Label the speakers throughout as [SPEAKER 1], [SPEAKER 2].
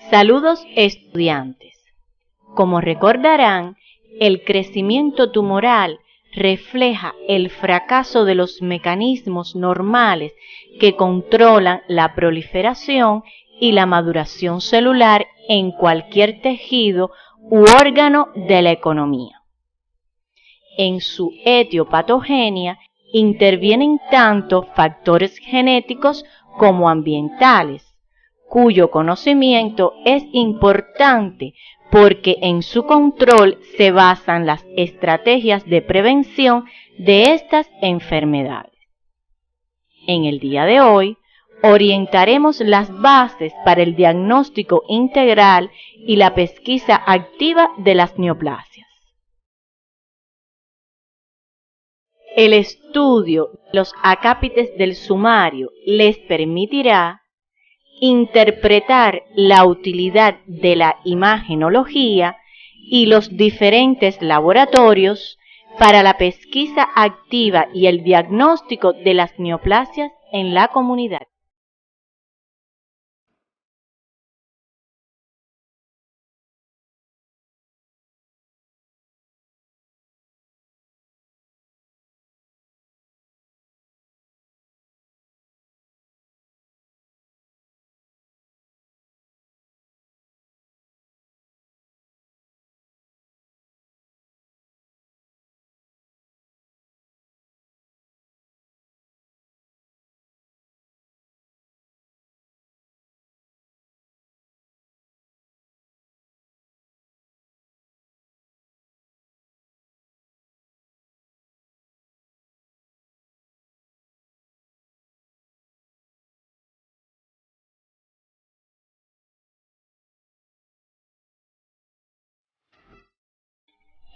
[SPEAKER 1] Saludos estudiantes. Como recordarán, el crecimiento tumoral refleja el fracaso de los mecanismos normales que controlan la proliferación y la maduración celular en cualquier tejido u órgano de la economía. En su etiopatogenia intervienen tanto factores genéticos como ambientales, cuyo conocimiento es importante porque en su control se basan las estrategias de prevención de estas enfermedades. En el día de hoy, orientaremos las bases para el diagnóstico integral y la pesquisa activa de las neoplasias. El estudio de los acápites del sumario les permitirá interpretar la utilidad de la imagenología y los diferentes laboratorios para la pesquisa activa y el diagnóstico de las neoplasias en la comunidad.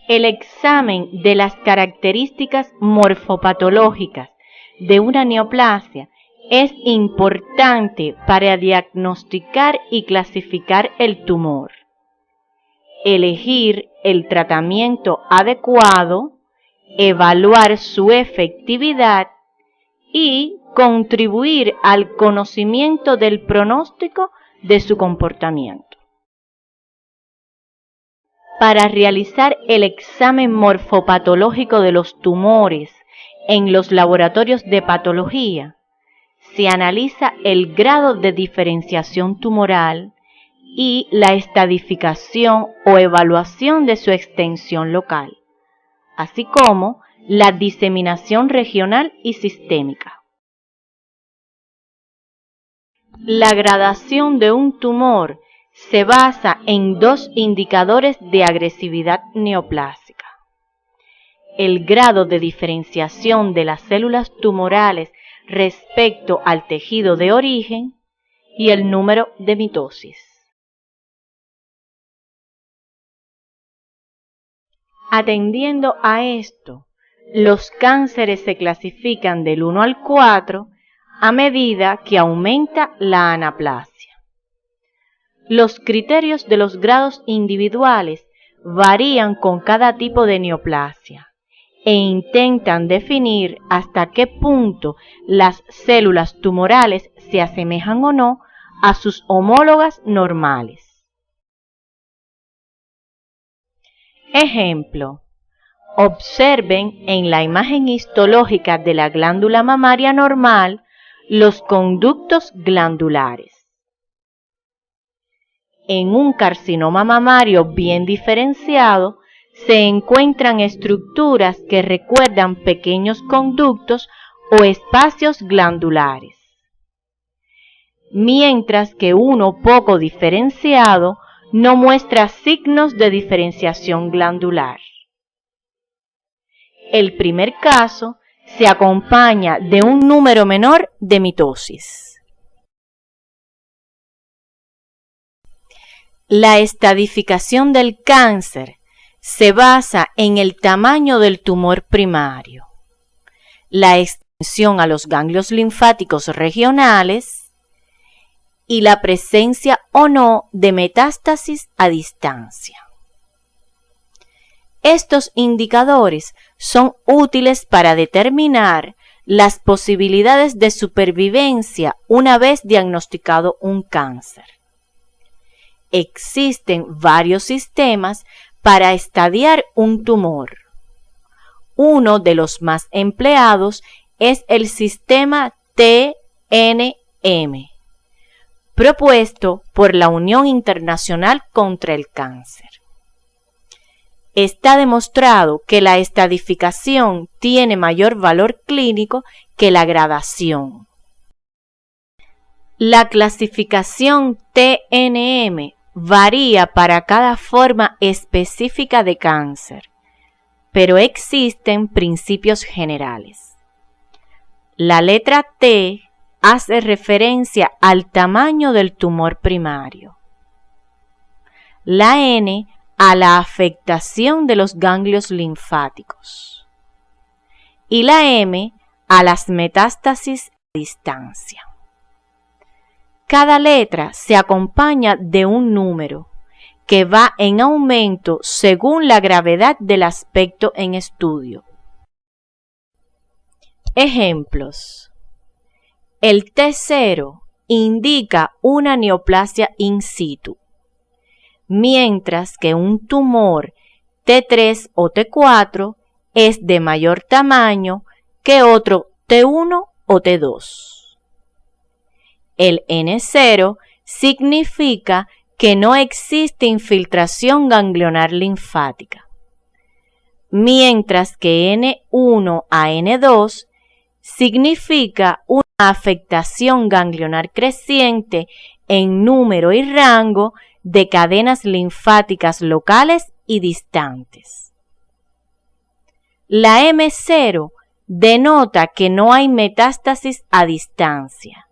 [SPEAKER 1] El examen de las características morfopatológicas de una neoplasia es importante para diagnosticar y clasificar el tumor, elegir el tratamiento adecuado, evaluar su efectividad y contribuir al conocimiento del pronóstico de su comportamiento. Para realizar el examen morfopatológico de los tumores en los laboratorios de patología, se analiza el grado de diferenciación tumoral y la estadificación o evaluación de su extensión local, así como la diseminación regional y sistémica. La gradación de un tumor se basa en dos indicadores de agresividad neoplásica: el grado de diferenciación de las células tumorales respecto al tejido de origen y el número de mitosis. Atendiendo a esto, los cánceres se clasifican del 1 al 4 a medida que aumenta la anaplasia. Los criterios de los grados individuales varían con cada tipo de neoplasia e intentan definir hasta qué punto las células tumorales se asemejan o no a sus homólogas normales. Ejemplo: observen en la imagen histológica de la glándula mamaria normal los conductos glandulares. En un carcinoma mamario bien diferenciado se encuentran estructuras que recuerdan pequeños conductos o espacios glandulares, mientras que uno poco diferenciado no muestra signos de diferenciación glandular. El primer caso se acompaña de un número menor de mitosis. La estadificación del cáncer se basa en el tamaño del tumor primario, la extensión a los ganglios linfáticos regionales y la presencia o no de metástasis a distancia. Estos indicadores son útiles para determinar las posibilidades de supervivencia una vez diagnosticado un cáncer. existen varios sistemas para estadiar un tumor. Uno de los más empleados es el sistema TNM, propuesto por la Unión Internacional contra el Cáncer. Está demostrado que la estadificación tiene mayor valor clínico que la gradación. La clasificación TNM varía para cada forma específica de cáncer, pero existen principios generales. La letra T hace referencia al tamaño del tumor primario. La N a la afectación de los ganglios linfáticos. Y la M a las metástasis a distancia. Cada letra se acompaña de un número que va en aumento según la gravedad del aspecto en estudio. Ejemplos. El T0 indica una neoplasia in situ, mientras que un tumor T3 o T4 es de mayor tamaño que otro T1 o T2. El N0 significa que no existe infiltración ganglionar linfática, mientras que N1 a N2 significa una afectación ganglionar creciente en número y rango de cadenas linfáticas locales y distantes. La M0 denota que no hay metástasis a distancia,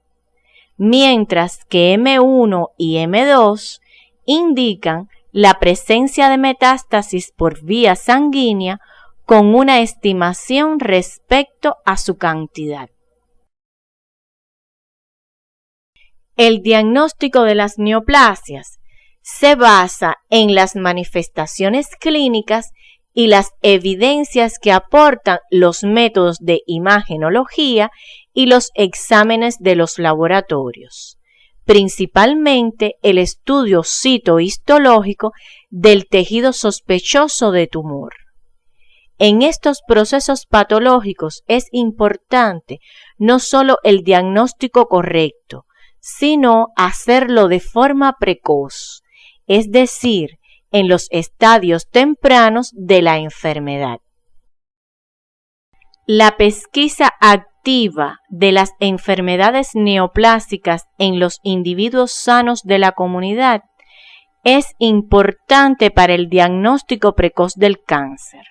[SPEAKER 1] mientras que M1 y M2 indican la presencia de metástasis por vía sanguínea con una estimación respecto a su cantidad. El diagnóstico de las neoplasias se basa en las manifestaciones clínicas y las evidencias que aportan los métodos de imagenología y los exámenes de los laboratorios, principalmente el estudio citohistológico del tejido sospechoso de tumor. En estos procesos patológicos es importante no solo el diagnóstico correcto, sino hacerlo de forma precoz, es decir, en los estadios tempranos de la enfermedad. La pesquisa activa de las enfermedades neoplásicas en los individuos sanos de la comunidad es importante para el diagnóstico precoz del cáncer.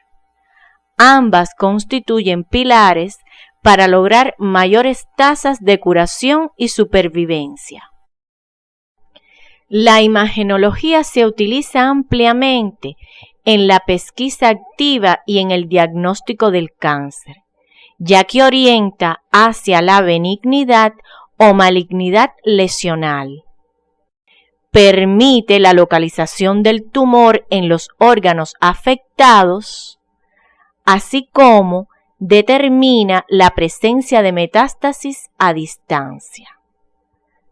[SPEAKER 1] Ambas constituyen pilares para lograr mayores tasas de curación y supervivencia. La imagenología se utiliza ampliamente en la pesquisa activa y en el diagnóstico del cáncer, ya que orienta hacia la benignidad o malignidad lesional. Permite la localización del tumor en los órganos afectados, así como determina la presencia de metástasis a distancia.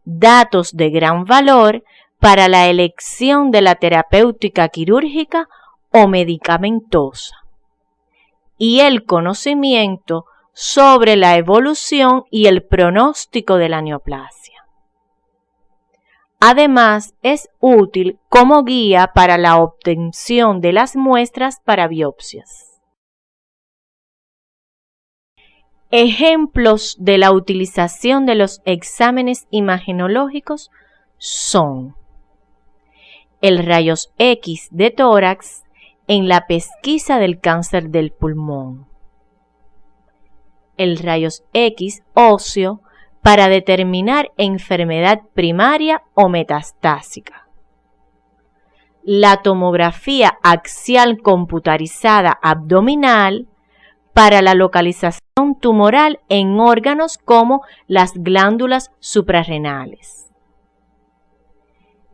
[SPEAKER 1] Datos de gran valor para la elección de la terapéutica quirúrgica o medicamentosa. Y el conocimiento sobre la evolución y el pronóstico de la neoplasia. Además, es útil como guía para la obtención de las muestras para biopsias. Ejemplos de la utilización de los exámenes imagenológicos son el rayos X de tórax en la pesquisa del cáncer del pulmón, el rayos X óseo para determinar enfermedad primaria o metastásica, la tomografía axial computarizada abdominal para la localización tumoral en órganos como las glándulas suprarrenales,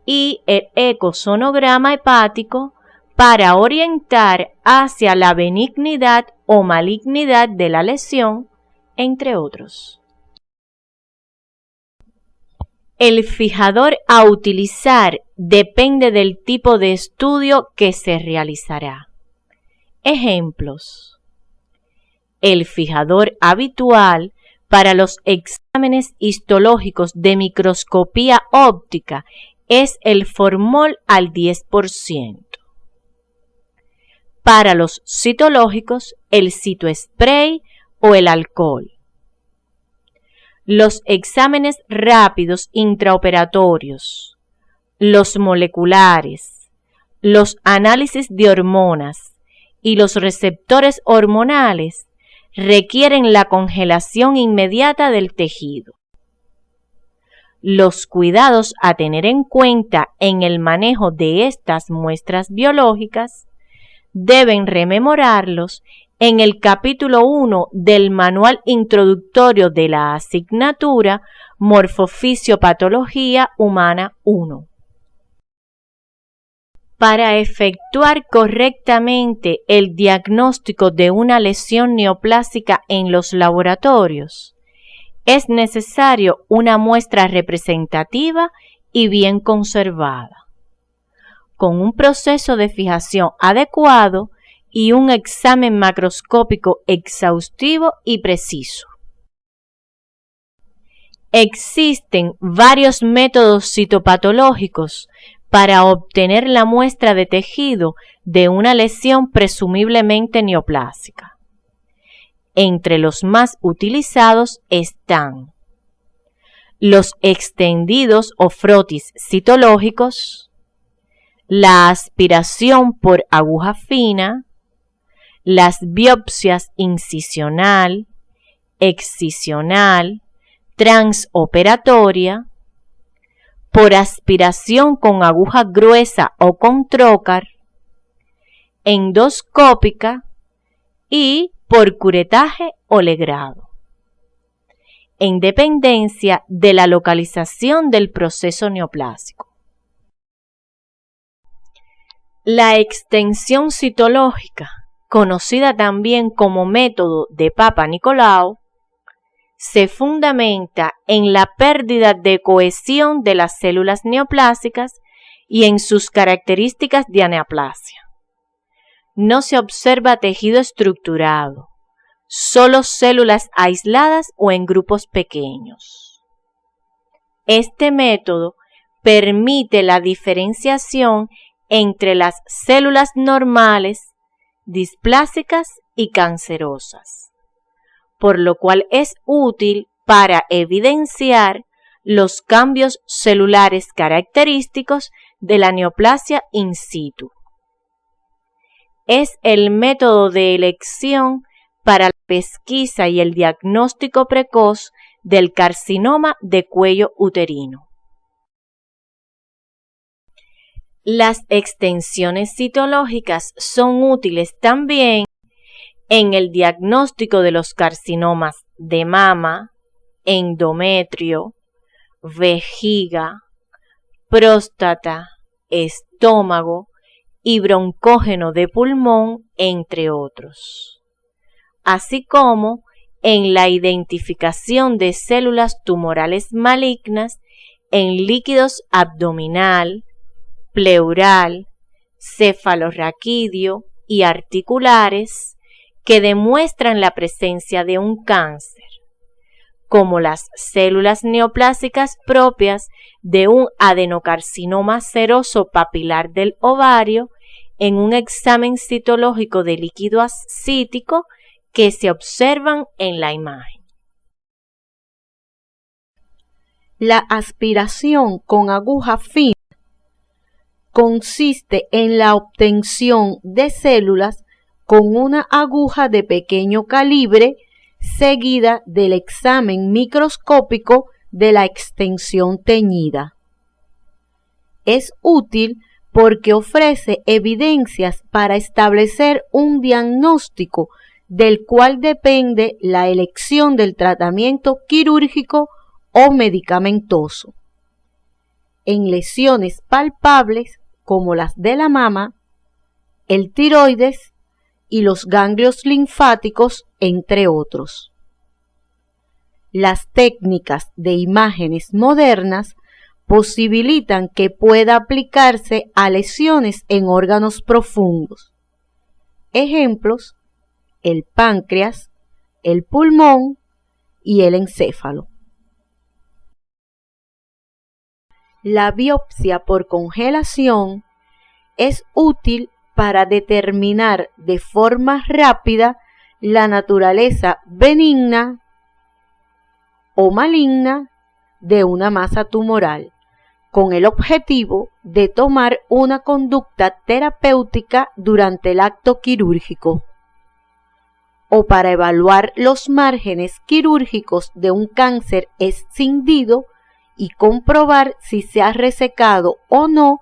[SPEAKER 1] y el ecosonograma hepático para orientar hacia la benignidad o malignidad de la lesión, entre otros. El fijador a utilizar depende del tipo de estudio que se realizará. Ejemplos: el fijador habitual para los exámenes histológicos de microscopía óptica es el formol al 10%. Para los citológicos, el citospray o el alcohol. Los exámenes rápidos intraoperatorios, los moleculares, los análisis de hormonas y los receptores hormonales requieren la congelación inmediata del tejido. Los cuidados a tener en cuenta en el manejo de estas muestras biológicas deben rememorarlos en el capítulo 1 del Manual Introductorio de la asignatura Morfofisiopatología Humana 1. Para efectuar correctamente el diagnóstico de una lesión neoplásica en los laboratorios, es necesario una muestra representativa y bien conservada, con un proceso de fijación adecuado y un examen macroscópico exhaustivo y preciso. Existen varios métodos citopatológicos para obtener la muestra de tejido de una lesión presumiblemente neoplásica. Entre los más utilizados están los extendidos o frotis citológicos, la aspiración por aguja fina, las biopsias incisional, excisional, transoperatoria, por aspiración con aguja gruesa o con trócar, endoscópica y por curetaje o legrado, en dependencia de la localización del proceso neoplásico. La extensión citológica, conocida también como método de Papa-Nicolau, se fundamenta en la pérdida de cohesión de las células neoplásicas y en sus características de aneaplasia. No se observa tejido estructurado, solo células aisladas o en grupos pequeños. Este método permite la diferenciación entre las células normales, displásicas y cancerosas, por lo cual es útil para evidenciar los cambios celulares característicos de la neoplasia in situ. Es el método de elección para la pesquisa y el diagnóstico precoz del carcinoma de cuello uterino. Las extensiones citológicas son útiles también en el diagnóstico de los carcinomas de mama, endometrio, vejiga, próstata, estómago y broncógeno de pulmón, entre otros, así como en la identificación de células tumorales malignas en líquidos abdominal, pleural, cefalorraquídeo y articulares que demuestran la presencia de un cáncer, como las células neoplásicas propias de un adenocarcinoma seroso papilar del ovario en un examen citológico de líquido ascítico que se observan en la imagen.
[SPEAKER 2] La aspiración con aguja fina consiste en la obtención de células con una aguja de pequeño calibre seguida del examen microscópico de la extensión teñida. Es útil porque ofrece evidencias para establecer un diagnóstico del cual depende la elección del tratamiento quirúrgico o medicamentoso. En lesiones palpables como las de la mama, el tiroides y los ganglios linfáticos, entre otros. Las técnicas de imágenes modernas posibilitan que pueda aplicarse a lesiones en órganos profundos. Ejemplos: el páncreas, el pulmón y el encéfalo. La biopsia por congelación es útil para determinar de forma rápida la naturaleza benigna o maligna de una masa tumoral, con el objetivo de tomar una conducta terapéutica durante el acto quirúrgico, o para evaluar los márgenes quirúrgicos de un cáncer escindido y comprobar si se ha resecado o no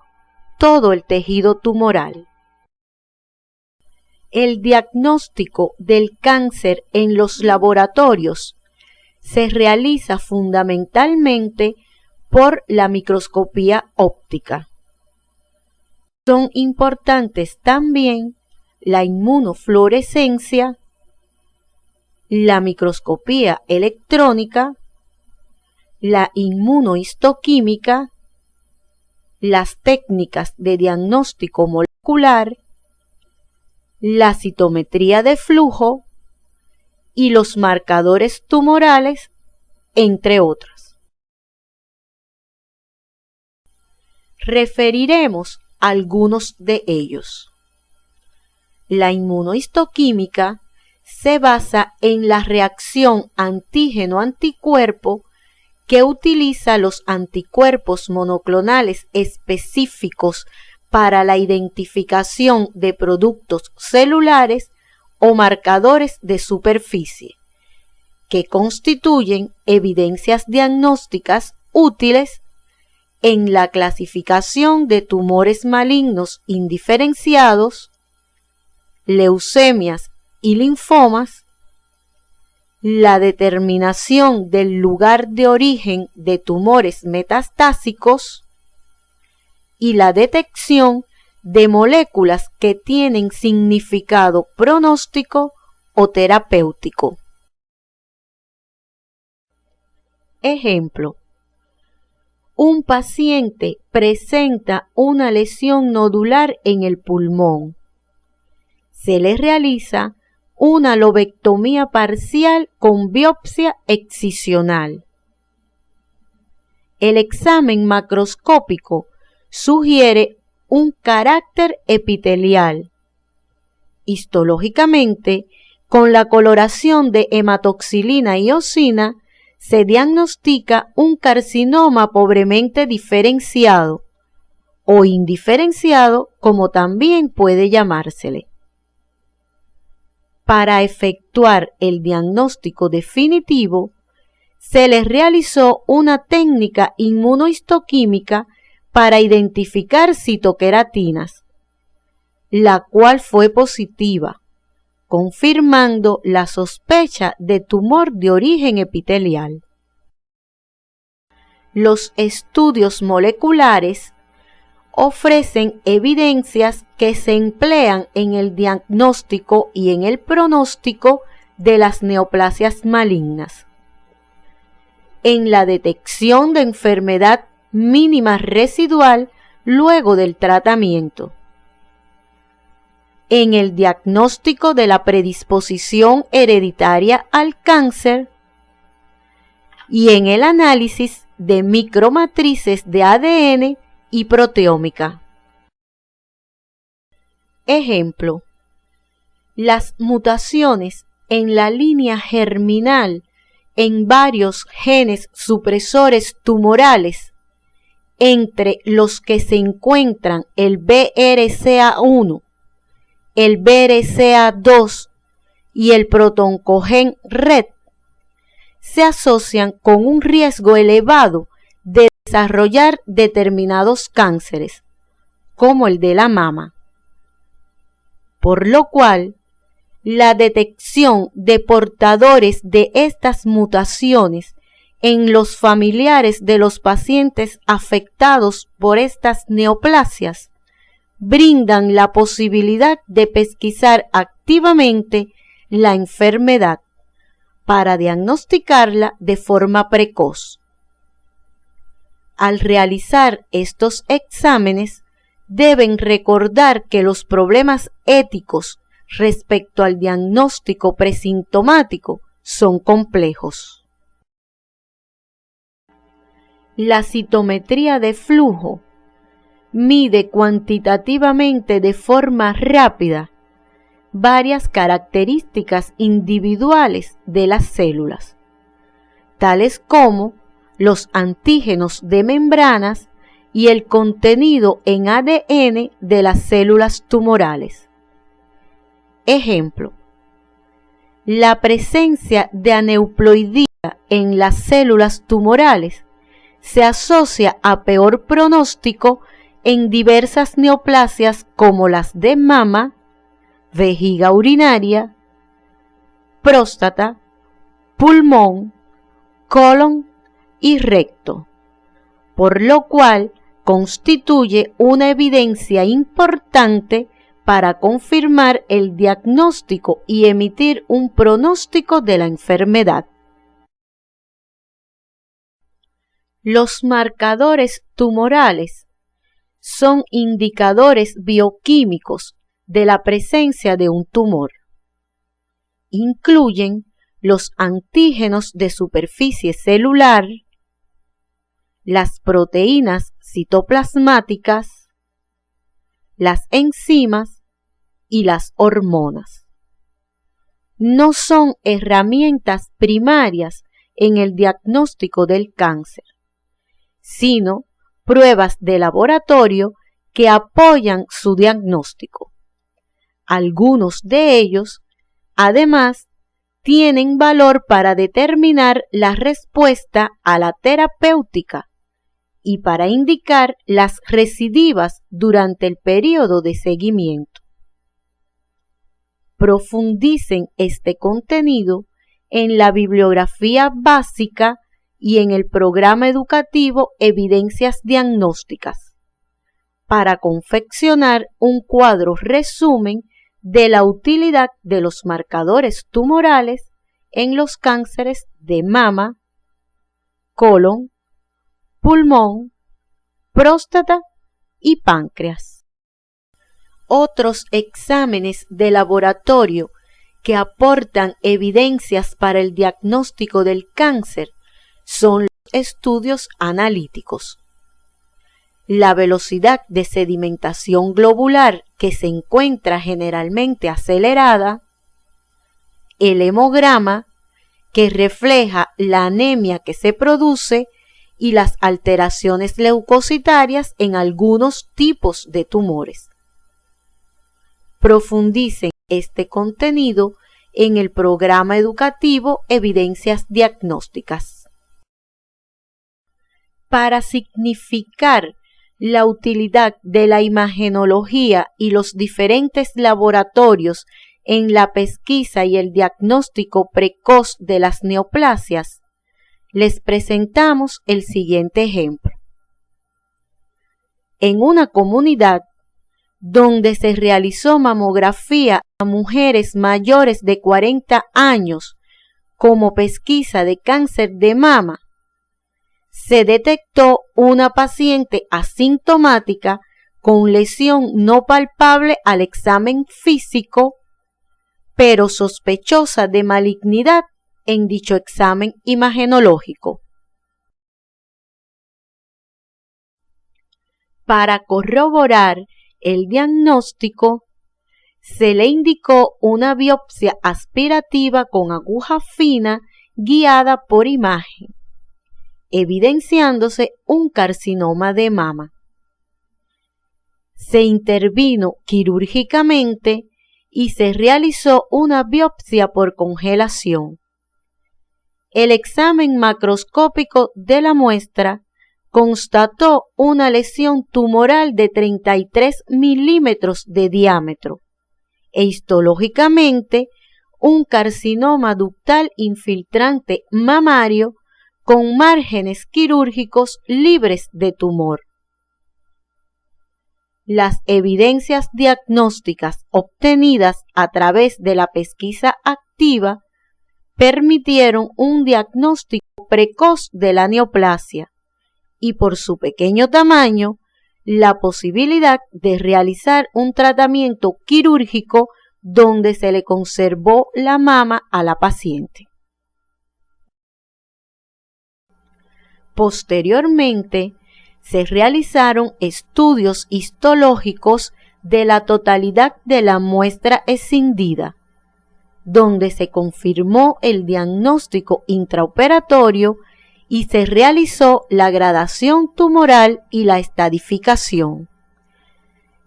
[SPEAKER 2] todo el tejido tumoral. El diagnóstico del cáncer en los laboratorios se realiza fundamentalmente por la microscopía óptica. Son importantes también la inmunofluorescencia, la microscopía electrónica, la inmunohistoquímica, las técnicas de diagnóstico molecular, la citometría de flujo y los marcadores tumorales, entre otras. Referiremos algunos de ellos. La inmunohistoquímica se basa en la reacción antígeno-anticuerpo que utiliza los anticuerpos monoclonales específicos para la identificación de productos celulares o marcadores de superficie, que constituyen evidencias diagnósticas útiles en la clasificación de tumores malignos indiferenciados, leucemias y linfomas, la determinación del lugar de origen de tumores metastásicos y la detección de moléculas que tienen significado pronóstico o terapéutico. Ejemplo: un paciente presenta una lesión nodular en el pulmón. Se le realiza una lobectomía parcial con biopsia excisional. El examen macroscópico sugiere un carácter epitelial. Histológicamente, con la coloración de hematoxilina y eosina, se diagnostica un carcinoma pobremente diferenciado o indiferenciado, como también puede llamársele. Para efectuar el diagnóstico definitivo, se les realizó una técnica inmunohistoquímica para identificar citoqueratinas, la cual fue positiva, confirmando la sospecha de tumor de origen epitelial. Los estudios moleculares ofrecen evidencias que se emplean en el diagnóstico y en el pronóstico de las neoplasias malignas, en la detección de enfermedad mínima residual luego del tratamiento, en el diagnóstico de la predisposición hereditaria al cáncer y en el análisis de micromatrices de ADN y proteómica. Ejemplo: las mutaciones en la línea germinal en varios genes supresores tumorales, entre los que se encuentran el BRCA1, el BRCA2 y el protoncogen RET, se asocian con un riesgo elevado de desarrollar determinados cánceres, como el de la mama, por lo cual la detección de portadores de estas mutaciones en los familiares de los pacientes afectados por estas neoplasias brindan la posibilidad de pesquisar activamente la enfermedad para diagnosticarla de forma precoz. Al realizar estos exámenes, deben recordar que los problemas éticos respecto al diagnóstico presintomático son complejos. La citometría de flujo mide cuantitativamente de forma rápida varias características individuales de las células, tales como los antígenos de membranas y el contenido en ADN de las células tumorales. Ejemplo: la presencia de aneuploidía en las células tumorales se asocia a peor pronóstico en diversas neoplasias como las de mama, vejiga urinaria, próstata, pulmón, colon y recto, por lo cual constituye una evidencia importante para confirmar el diagnóstico y emitir un pronóstico de la enfermedad. Los marcadores tumorales son indicadores bioquímicos de la presencia de un tumor. Incluyen los antígenos de superficie celular, las proteínas citoplasmáticas, las enzimas y las hormonas. No son herramientas primarias en el diagnóstico del cáncer, sino pruebas de laboratorio que apoyan su diagnóstico. Algunos de ellos, además, tienen valor para determinar la respuesta a la terapéutica y para indicar las recidivas durante el periodo de seguimiento. Profundicen este contenido en la bibliografía básica y en el programa educativo Evidencias Diagnósticas, para confeccionar un cuadro resumen de la utilidad de los marcadores tumorales en los cánceres de mama, colon, pulmón, próstata y páncreas. Otros exámenes de laboratorio que aportan evidencias para el diagnóstico del cáncer son los estudios analíticos. La velocidad de sedimentación globular, que se encuentra generalmente acelerada, el hemograma, que refleja la anemia que se produce, y las alteraciones leucocitarias en algunos tipos de tumores. Profundicen este contenido en el programa educativo Evidencias Diagnósticas. Para significar la utilidad de la imagenología y los diferentes laboratorios en la pesquisa y el diagnóstico precoz de las neoplasias, les presentamos el siguiente ejemplo. En una comunidad donde se realizó mamografía a mujeres mayores de 40 años como pesquisa de cáncer de mama, se detectó una paciente asintomática con lesión no palpable al examen físico, pero sospechosa de malignidad en dicho examen imagenológico. Para corroborar el diagnóstico, se le indicó una biopsia aspirativa con aguja fina guiada por imagen, evidenciándose un carcinoma de mama. Se intervino quirúrgicamente y se realizó una biopsia por congelación. El examen macroscópico de la muestra constató una lesión tumoral de 33 milímetros de diámetro e histológicamente un carcinoma ductal infiltrante mamario con márgenes quirúrgicos libres de tumor. Las evidencias diagnósticas obtenidas a través de la pesquisa activa permitieron un diagnóstico precoz de la neoplasia y por su pequeño tamaño, la posibilidad de realizar un tratamiento quirúrgico donde se le conservó la mama a la paciente. Posteriormente, se realizaron estudios histológicos de la totalidad de la muestra escindida, donde se confirmó el diagnóstico intraoperatorio y se realizó la gradación tumoral y la estadificación.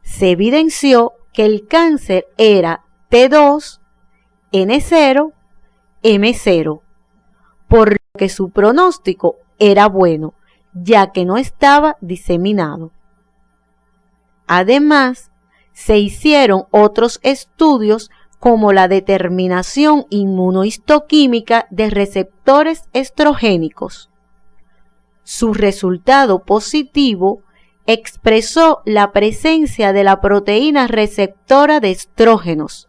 [SPEAKER 2] Se evidenció que el cáncer era T2, N0, M0, por lo que su pronóstico era bueno, ya que no estaba diseminado. Además, se hicieron otros estudios como la determinación inmunohistoquímica de receptores estrogénicos. Su resultado positivo expresó la presencia de la proteína receptora de estrógenos,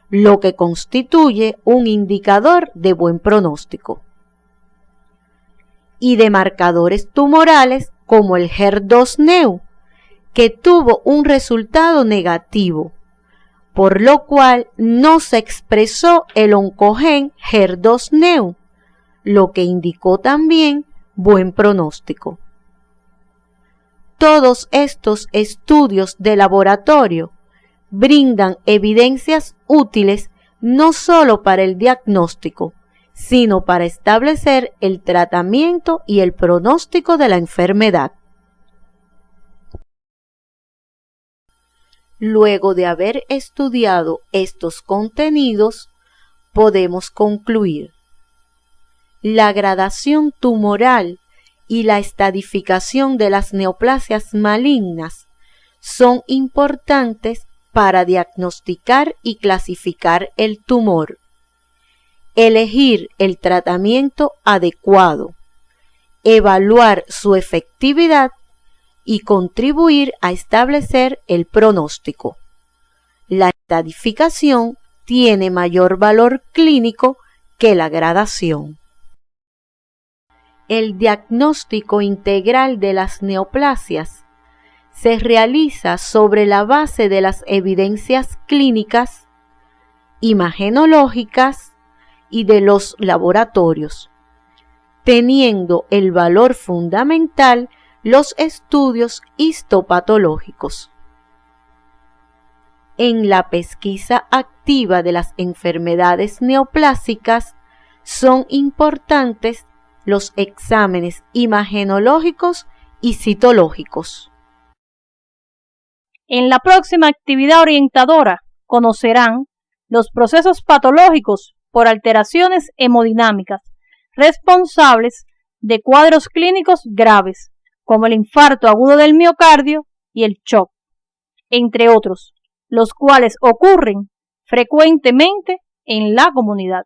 [SPEAKER 2] lo que constituye un indicador de buen pronóstico. Y de marcadores tumorales como el HER2-Neu, que tuvo un resultado negativo, por lo cual no se expresó el oncogen HER2-Neu, lo que indicó también buen pronóstico. Todos estos estudios de laboratorio brindan evidencias útiles no solo para el diagnóstico, sino para establecer el tratamiento y el pronóstico de la enfermedad. Luego de haber estudiado estos contenidos, podemos concluir: la gradación tumoral y la estadificación de las neoplasias malignas son importantes para diagnosticar y clasificar el tumor, elegir el tratamiento adecuado, evaluar su efectividad y contribuir a establecer el pronóstico. La estadificación tiene mayor valor clínico que la gradación. El diagnóstico integral de las neoplasias se realiza sobre la base de las evidencias clínicas, imagenológicas y de los laboratorios, teniendo el valor fundamental los estudios histopatológicos. En la pesquisa activa de las enfermedades neoplásicas son importantes los exámenes imagenológicos y citológicos.
[SPEAKER 3] En la próxima actividad orientadora conocerán los procesos patológicos por alteraciones hemodinámicas responsables de cuadros clínicos graves, como el infarto agudo del miocardio y el shock, entre otros, los cuales ocurren frecuentemente en la comunidad.